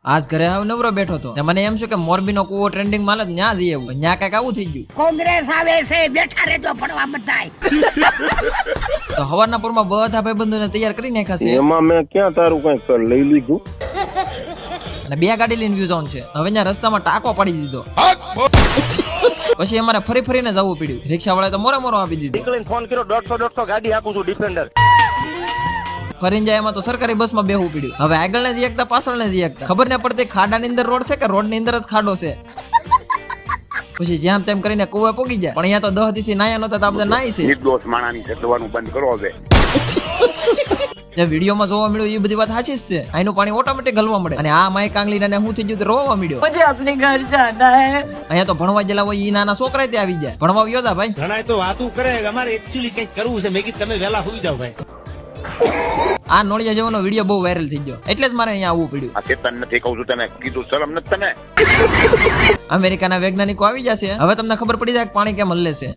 આજ ઘરે આવ નવરો બેઠો હતો ને મને એમ છે કે મોરબી નો કૂવો ટ્રેન્ડિંગ માં જ ન્યા જઈએ ન્યા કઈક આવું થઈ ગયું કોંગ્રેસ આવે છે બેઠા રહેજો ભણવા બધાય તો હવારના પૂરમાં બધા ભાઈબંધોને તૈયાર કરી નાખ્યા છે એમાં મેં ક્યાં તારું કઈક લઈ લીધું અને બે ગાડી લઈને વ્યૂ ઝોન છે હવે ત્યાં રસ્તામાં ટાંકો પાડી દીધો પછી અમારે ફરી ફરીને જવું પડ્યું રિક્ષા વાળા તો મોરો આપી દીધું નીકળીને ફોન કર્યો 150 ગાડી હાકું છું ડિફેન્ડર ફરીને જાય એમાં તો સરકારી બસમાં બેહવું પડ્યું હવે આગળ ને જઈ પાછળ ને જઈ ખબર ન પડતી ખાડાની અંદર રોડ છે કે રોડ ની અંદર જ ખાડો છે પછી જેમ તેમ કરીને કુવા પોગી જાય પણ અહીંયા તો 10 દિવસથી નાયા નહોતા તો આપણે નાઈ છે નિર્દોષ માણાની સતવાનું બંધ કરો હવે જે વિડીયોમાં જોવા મળ્યું એ બધી વાત સાચી જ છે આનું પાણી ઓટોમેટિક ગલવા મળે અને આ માય કાંગલી ને હું થઈ ગયું તો રોવા મળ્યો मुझे अपने घर जाना है અહીંયા તો ભણવા જેલા હોય ઈ નાના છોકરા ત્યાં આવી જાય ભણવા યોદા ભાઈ ઘણા તો વાતું કરે અમારે એકચ્યુઅલી કંઈક કરવું છે મેં કીધું તમે વહેલા હોઈ જાવ ભાઈ આ નોળિયા જેવાનો વિડીયો બહુ વાયરલ થઈ ગયો એટલે જ મારે અહીંયા આવવું પડ્યું આ ચેતન નથી કહું છું તને કીધું શરમ નથી તને અમેરિકાના વૈજ્ઞાનિકો આવી જશે હવે તમને ખબર પડી જાય કે પાણી કેમ હલે છે